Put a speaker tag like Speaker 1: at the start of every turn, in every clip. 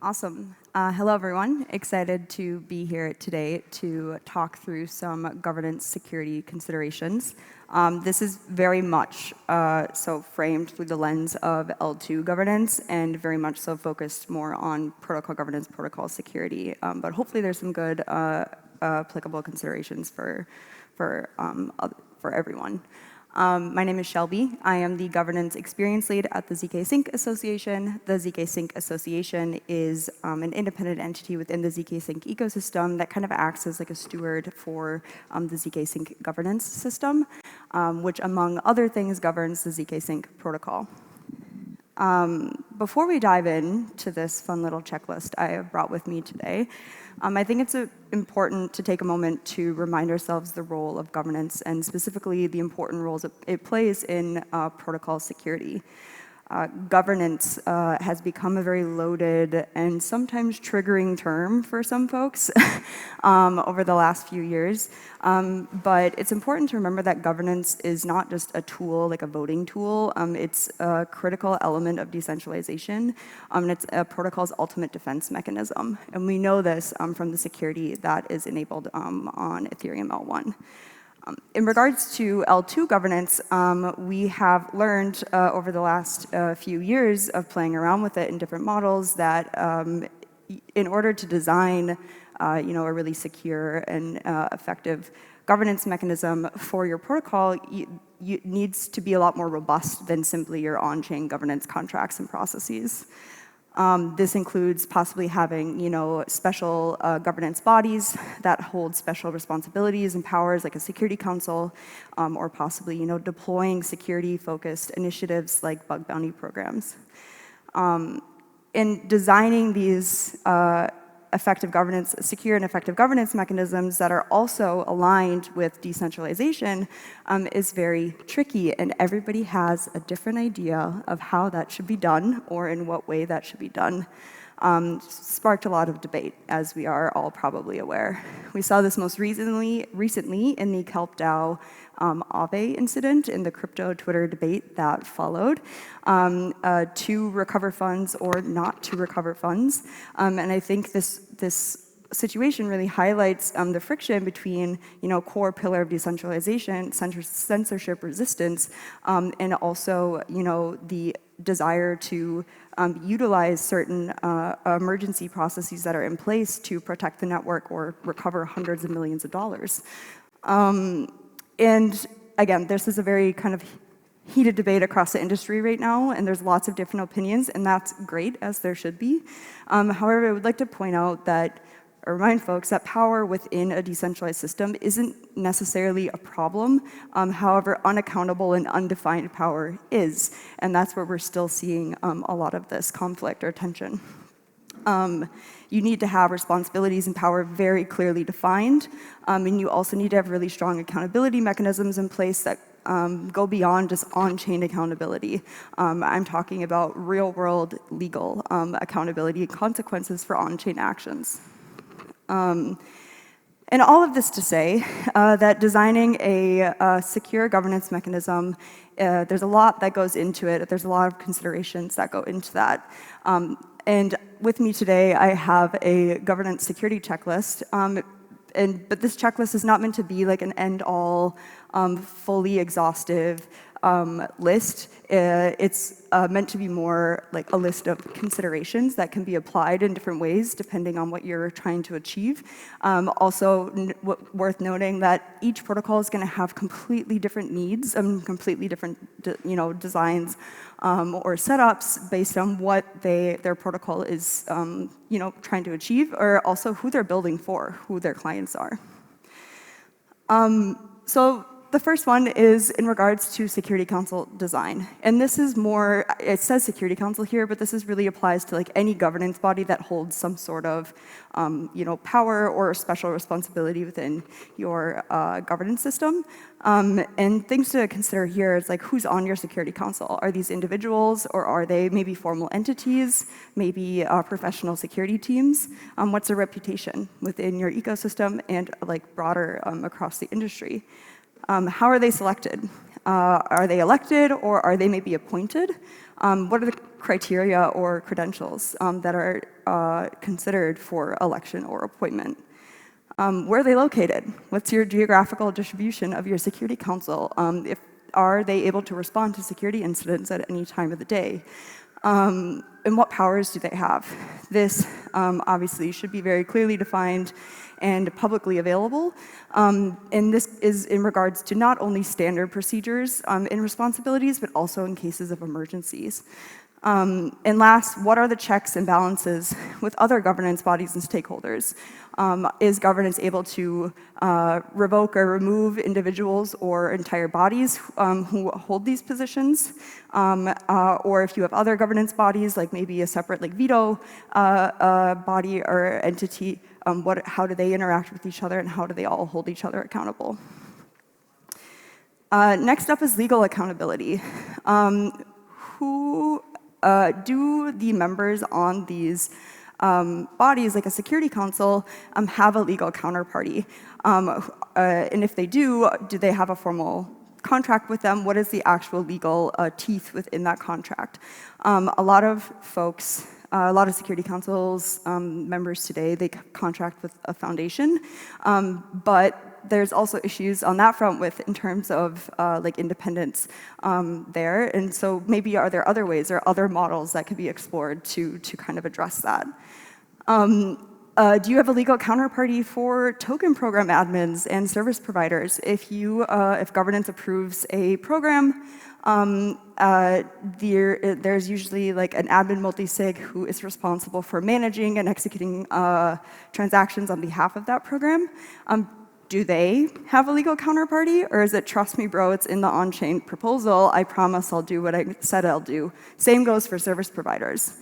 Speaker 1: Awesome. Hello, everyone. Excited to be here today to talk through some governance security considerations. This is very much so framed through the lens of L2 governance and very much so focused more on protocol governance, protocol security. But hopefully there's some good applicable considerations for everyone. My name is Shelby. I am the Governance Experience Lead at the ZKsync Association. The ZKsync Association is an independent entity within the ZKsync ecosystem that kind of acts as like a steward for the ZKsync governance system, which among other things governs the ZKsync protocol. Before we dive into this fun little checklist I have brought with me today, I think it's important to take a moment to remind ourselves the role of governance and specifically the important roles it plays in protocol security. Governance has become a very loaded and sometimes triggering term for some folks over the last few years. But it's important to remember that governance is not just a tool, like a voting tool. It's a critical element of decentralization. And it's a protocol's ultimate defense mechanism. And we know this from the security that is enabled on Ethereum L1. In regards to L2 governance, we have learned over the last few years of playing around with it in different models that in order to design a really secure and effective governance mechanism for your protocol, it needs to be a lot more robust than simply your on-chain governance contracts and processes. This includes possibly having, special governance bodies that hold special responsibilities and powers, like a security council, or possibly, deploying security-focused initiatives like bug bounty programs. In designing these secure and effective governance mechanisms that are also aligned with decentralization is very tricky, and everybody has a different idea of how that should be done or in what way that should be done. Sparked a lot of debate, as we are all probably aware. We saw this most recently in the KelpDAO Aave incident in the crypto Twitter debate that followed, to recover funds or not to recover funds. And I think this situation really highlights the friction between, core pillar of decentralization, censorship resistance, and also, the desire to utilize certain emergency processes that are in place to protect the network or recover hundreds of millions of dollars. And again, this is a very kind of heated debate across the industry right now, and there's lots of different opinions, and that's great, as there should be. However, I would like to point out that, or remind folks that power within a decentralized system isn't necessarily a problem. However, unaccountable and undefined power is, and that's where we're still seeing a lot of this conflict or tension. You need to have responsibilities and power very clearly defined, and you also need to have really strong accountability mechanisms in place that go beyond just on-chain accountability. I'm talking about real-world legal accountability and consequences for on-chain actions. And all of this to say that designing a secure governance mechanism, there's a lot that goes into it. There's a lot of considerations that go into that. And with me today, I have a governance security checklist. But this checklist is not meant to be like an end-all, fully exhaustive list. It's meant to be more like a list of considerations that can be applied in different ways depending on what you're trying to achieve. Also worth noting that each protocol is going to have completely different needs and completely different designs or setups based on what their protocol is trying to achieve, or also who they're building for, who their clients are. So the first one is in regards to Security Council design. And this is more, it says Security Council here, but this really applies to like any governance body that holds some sort of power or special responsibility within your governance system. And things to consider here is like who's on your Security Council. Are these individuals, or are they maybe formal entities, maybe professional security teams? What's their reputation within your ecosystem and like broader across the industry? How are they selected? Are they elected, or are they maybe appointed? What are the criteria or credentials that are considered for election or appointment? Where are they located? What's your geographical distribution of your security council? Are they able to respond to security incidents at any time of the day? And what powers do they have? This obviously should be very clearly defined and publicly available. And this is in regards to not only standard procedures and responsibilities, but also in cases of emergencies. And last, what are the checks and balances with other governance bodies and stakeholders? Is governance able to revoke or remove individuals or entire bodies who hold these positions? Or if you have other governance bodies, like maybe a separate veto body or entity, how do they interact with each other, and how do they all hold each other accountable? Next up is legal accountability. Who do the members on these bodies, like a security council, have a legal counterparty? And if they do they have a formal contract with them? What is the actual legal teeth within that contract? A lot of folks, a lot of security councils members today, they contract with a foundation, but there's also issues on that front in terms of independence there. And so maybe are there other ways or other models that could be explored to kind of address that? Do you have a legal counterparty for token program admins and service providers? If governance approves a program, there's usually an admin multisig who is responsible for managing and executing transactions on behalf of that program. Do they have a legal counterparty, or is it, trust me, bro, it's in the on-chain proposal, I promise I'll do what I said I'll do? Same goes for service providers.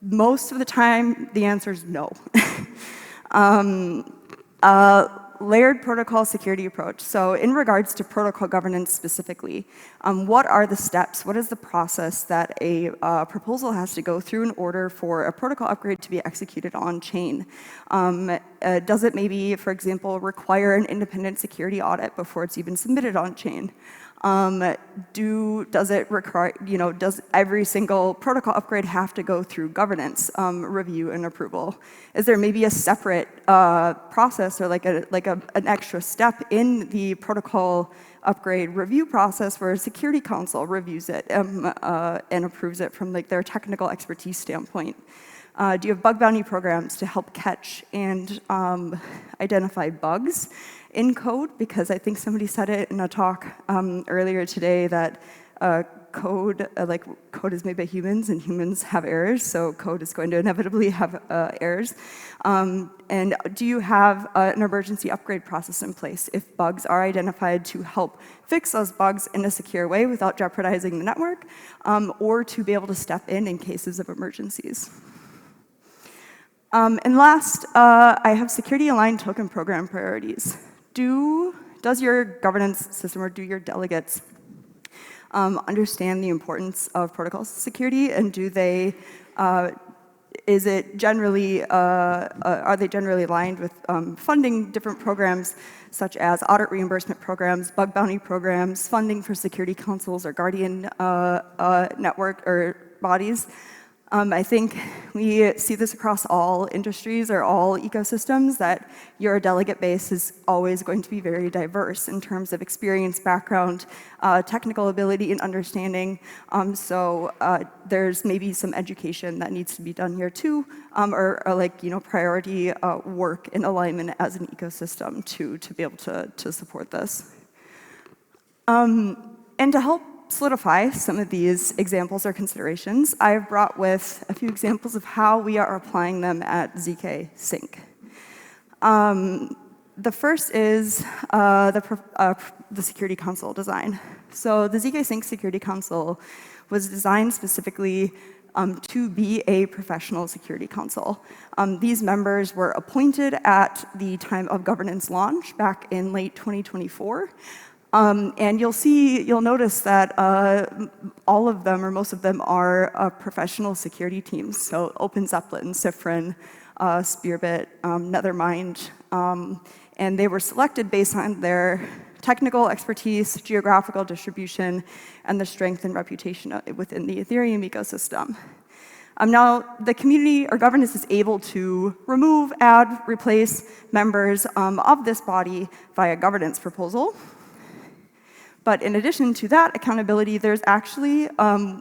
Speaker 1: Most of the time, the answer is no. Layered protocol security approach. So in regards to protocol governance specifically, what are the steps? What is the process that a proposal has to go through in order for a protocol upgrade to be executed on chain? Does it maybe, for example, require an independent security audit before it's even submitted on chain? Does it require, does every single protocol upgrade have to go through governance review and approval? Is there maybe a separate process or an extra step in the protocol upgrade review process where a security council reviews it and approves it from their technical expertise standpoint? Do you have bug bounty programs to help catch and identify bugs in code? Because I think somebody said it in a talk earlier today that code is made by humans, and humans have errors, so code is going to inevitably have errors. And do you have an emergency upgrade process in place if bugs are identified to help fix those bugs in a secure way without jeopardizing the network, or to be able to step in cases of emergencies? And last, I have security-aligned token program priorities. Does your governance system or do your delegates understand the importance of protocol security, and do they, are they generally aligned with funding different programs such as audit reimbursement programs, bug bounty programs, funding for security councils or guardian network or bodies? I think we see this across all industries or all ecosystems, that your delegate base is always going to be very diverse in terms of experience, background, technical ability, and understanding. So there's maybe some education that needs to be done here too, or priority work in alignment as an ecosystem to be able to support this. And to help solidify some of these examples or considerations, I've brought with a few examples of how we are applying them at ZKsync. The first is the Security Council design. So the ZKsync Security Council was designed specifically to be a professional security council. These members were appointed at the time of governance launch back in late 2024. And you'll notice that all of them, or most of them, are professional security teams. So Open Zeppelin, Cifrin, Spearbit, Nethermind, and they were selected based on their technical expertise, geographical distribution, and the strength and reputation within the Ethereum ecosystem. Now, the community or governance is able to remove, add, replace members of this body via governance proposal. But in addition to that accountability, there's actually,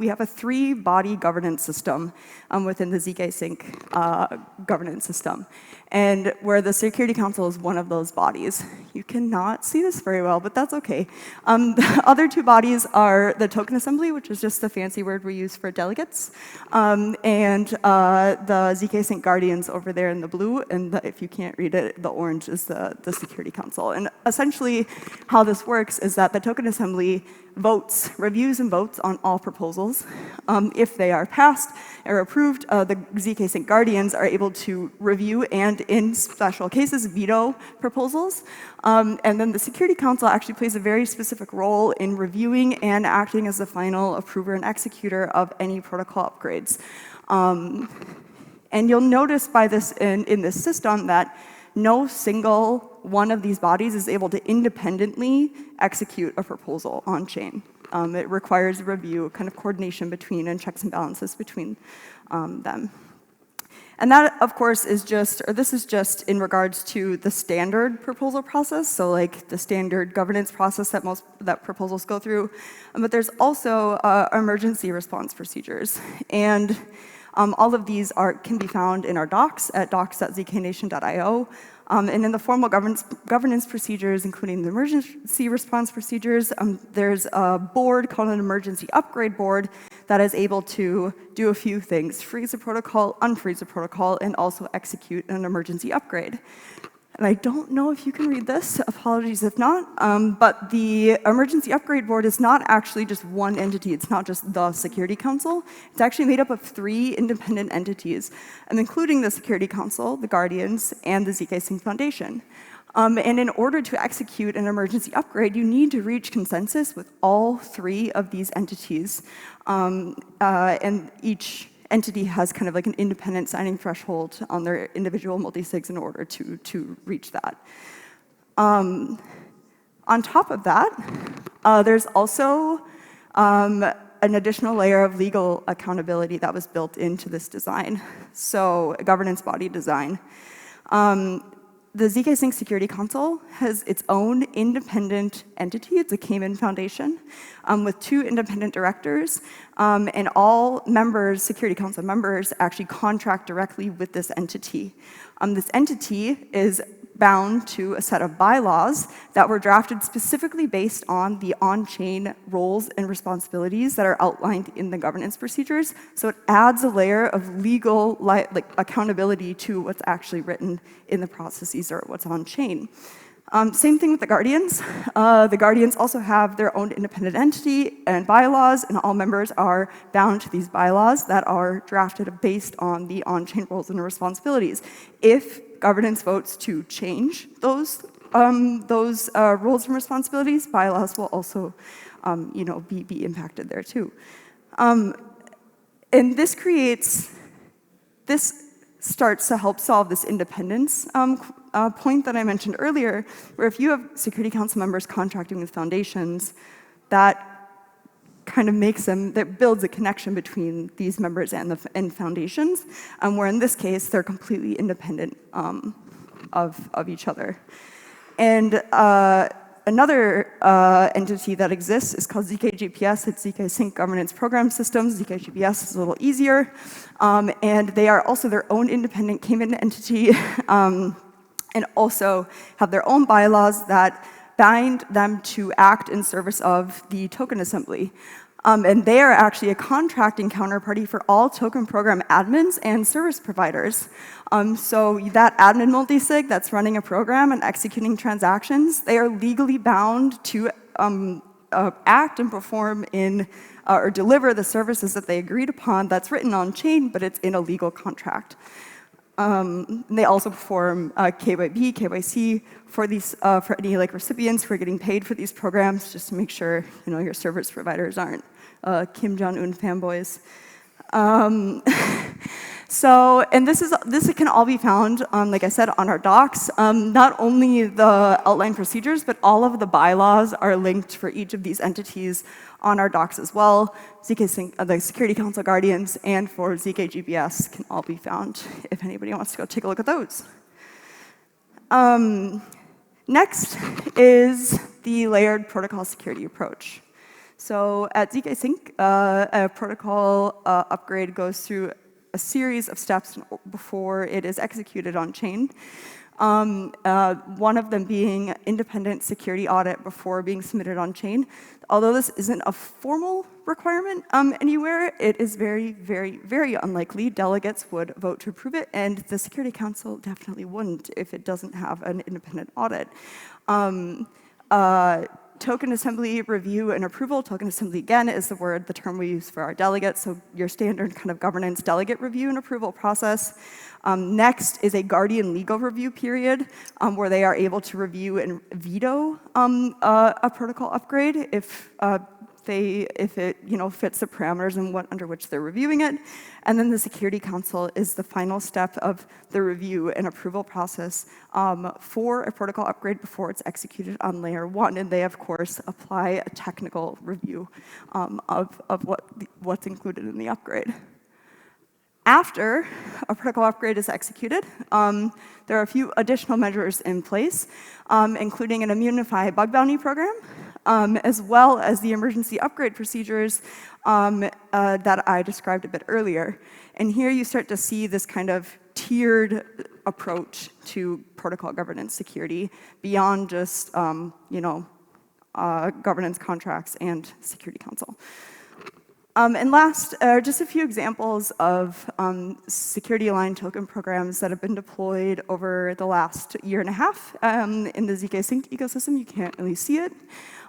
Speaker 1: we have a 3-body governance system within the ZKsync governance system, and where the Security Council is one of those bodies. You cannot see this very well, but that's okay. The other 2 bodies are the Token Assembly, which is just the fancy word we use for delegates, and the ZKsync Guardians over there in the blue, and if you can't read it, the orange is the Security Council. And essentially, how this works is that the Token Assembly reviews and votes on all proposals. If they are passed or approved, the ZKsync Guardians are able to review and, in special cases, veto proposals. And then the Security Council actually plays a very specific role in reviewing and acting as the final approver and executor of any protocol upgrades. And you'll notice by this in this system that no single one of these bodies is able to independently execute a proposal on chain. It requires a review, kind of coordination between and checks and balances between them. And that, of course, is this is just in regards to the standard proposal process, so like the standard governance process that proposals go through. But there's also emergency response procedures. And all of these can be found in our docs at docs.zknation.io. And in the formal governance procedures, including the emergency response procedures, there's a board called an emergency upgrade board that is able to do a few things: freeze a protocol, unfreeze a protocol, and also execute an emergency upgrade. And I don't know if you can read this, apologies if not, but the Emergency Upgrade Board is not actually just one entity. It's not just the Security Council. It's actually made up of 3 independent entities, including the Security Council, the Guardians, and the ZKsync Foundation. And in order to execute an emergency upgrade, you need to reach consensus with all 3 of these entities, and each entity has kind of like an independent signing threshold on their individual multisigs in order to reach that. On top of that, there's also an additional layer of legal accountability that was built into this design, so a governance body design. The ZKsync Security Council has its own independent entity. It's a Cayman Foundation with 2 independent directors, and all members, Security Council members, actually contract directly with this entity. This entity is bound to a set of bylaws that were drafted specifically based on the on-chain roles and responsibilities that are outlined in the governance procedures. So it adds a layer of legal accountability to what's actually written in the processes or what's on-chain. Same thing with the Guardians. The Guardians also have their own independent entity and bylaws, and all members are bound to these bylaws that are drafted based on the on-chain roles and responsibilities. If governance votes to change those roles and responsibilities, bylaws will also be impacted there too. And this starts to help solve this independence point that I mentioned earlier, where if you have Security Council members contracting with foundations, that kind of that builds a connection between these members and foundations, where in this case, they're completely independent of each other. And another entity that exists is called ZKGPS. It's ZKsync Governance Program Systems. ZKGPS is a little easier. And they are also their own independent Cayman entity, and also have their own bylaws that bind them to act in service of the token assembly. And they are actually a contracting counterparty for all token program admins and service providers. So that admin multisig that's running a program and executing transactions, they are legally bound to act and perform in or deliver the services that they agreed upon that's written on chain, but it's in a legal contract. They also perform KYB, KYC for these for any recipients who are getting paid for these programs, just to make sure your service providers aren't Kim Jong-un fanboys. So, and this can all be found, like I said, on our docs. Not only the outline procedures, but all of the bylaws are linked for each of these entities on our docs as well. ZKsync, the Security Council Guardians, and for ZKGBS can all be found if anybody wants to go take a look at those. Next is the layered protocol security approach. So at ZKsync, a protocol upgrade goes through a series of steps before it is executed on chain. One of them being independent security audit before being submitted on chain. Although this isn't a formal requirement anywhere, it is very, very, very unlikely delegates would vote to approve it, and the Security Council definitely wouldn't if it doesn't have an independent audit. Token assembly review and approval. Token assembly, again, is the term we use for our delegates, so your standard kind of governance delegate review and approval process. Next is a guardian legal review period where they are able to review and veto a protocol upgrade if it fits the parameters and under which they're reviewing it. And then the Security Council is the final step of the review and approval process for a protocol upgrade before it's executed on layer 1. And they, of course, apply a technical review of what's included in the upgrade. After a protocol upgrade is executed, there are a few additional measures in place, including an Immunify bug bounty program, as well as the emergency upgrade procedures that I described a bit earlier. And here you start to see this kind of tiered approach to protocol governance security beyond just governance contracts and Security Council. And last, just a few examples of security-aligned token programs that have been deployed over the last year and a half in the ZKsync ecosystem. You can't really see it.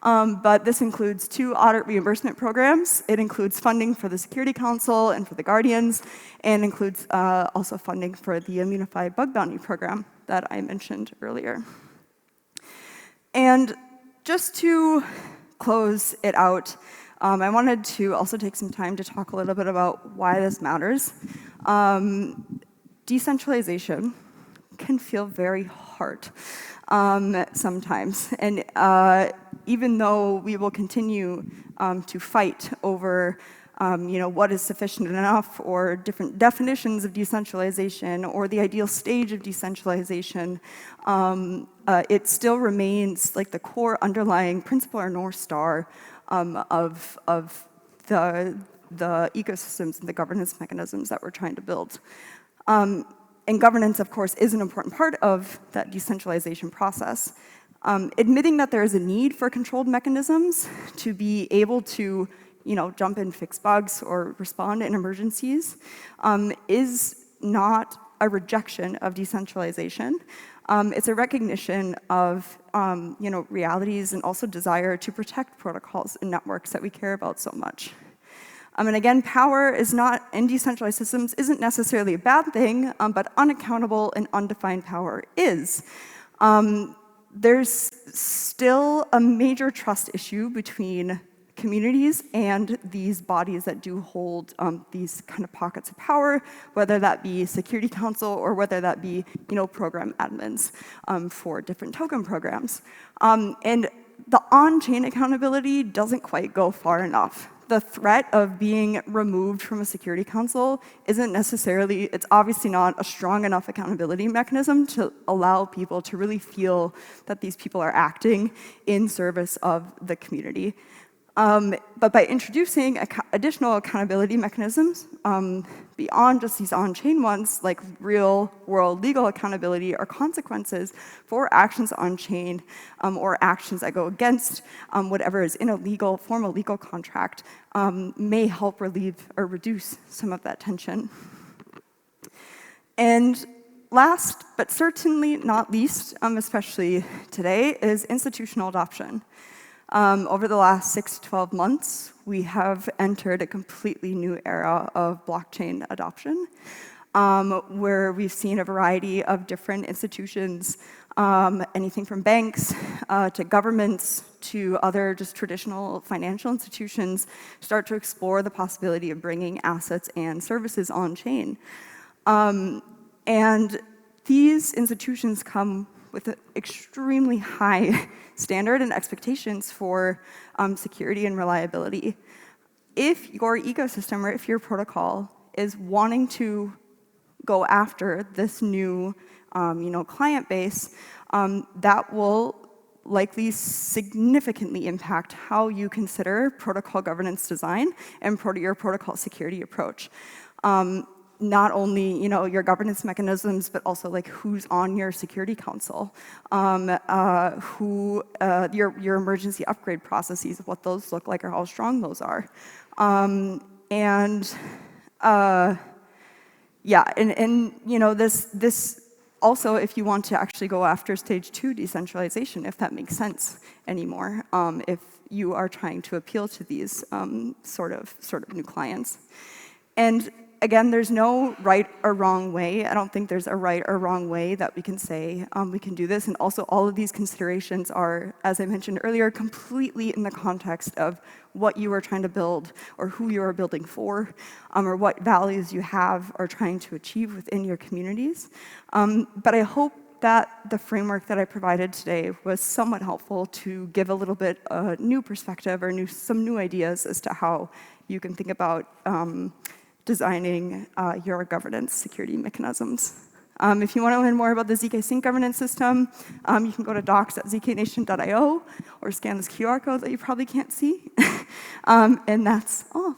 Speaker 1: But this includes 2 audit reimbursement programs. It includes funding for the Security Council and for the Guardians, and includes also funding for the Immunify bug bounty program that I mentioned earlier. And just to close it out, I wanted to also take some time to talk a little bit about why this matters. Decentralization can feel very hard sometimes. And even though we will continue to fight over what is sufficient enough, or different definitions of decentralization, or the ideal stage of decentralization, it still remains like the core underlying principle or North Star of the ecosystems and the governance mechanisms that we're trying to build. And governance, of course, is an important part of that decentralization process. Admitting that there is a need for controlled mechanisms to be able to jump in, fix bugs, or respond in emergencies is not a rejection of decentralization. It's a recognition of realities and also desire to protect protocols and networks that we care about so much. And again, power is not, in decentralized systems, isn't necessarily a bad thing, but unaccountable and undefined power is. There's still a major trust issue between communities and these bodies that do hold these kind of pockets of power, whether that be Security Council or whether that be program admins for different token programs. And the on-chain accountability doesn't quite go far enough. The threat of being removed from a Security Council isn't necessarily, it's obviously not a strong enough accountability mechanism to allow people to really feel that these people are acting in service of the community. But by introducing additional accountability mechanisms beyond just these on-chain ones, like real-world legal accountability or consequences for actions on-chain or actions that go against whatever is in a formal legal contract, may help relieve or reduce some of that tension. And last, but certainly not least, especially today, is institutional adoption. Over the last 6 to 12 months, we have entered a completely new era of blockchain adoption. where we've seen a variety of different institutions, anything from banks to governments to other just traditional financial institutions, start to explore the possibility of bringing assets and services on-chain. And these institutions come with an extremely high standard and expectations for security and reliability. If your ecosystem or if your protocol is wanting to go after this new client base, that will likely significantly impact how you consider protocol governance design and your protocol security approach. Not only your governance mechanisms, but also like who's on your security council, your emergency upgrade processes, what those look like or how strong those are. This also, if you want to actually go after stage 2 decentralization, if that makes sense anymore, if you are trying to appeal to these sort of new clients. And again, there's no right or wrong way. I don't think there's a right or wrong way that we can say we can do this. And also, all of these considerations are, as I mentioned earlier, completely in the context of what you are trying to build or who you are building for, or what values you have or trying to achieve within your communities. But I hope that the framework that I provided today was somewhat helpful to give a little bit new perspective or some new ideas as to how you can think about designing your governance security mechanisms. If you want to learn more about the ZKsync governance system, you can go to docs.zknation.io or scan this QR code that you probably can't see. And that's all.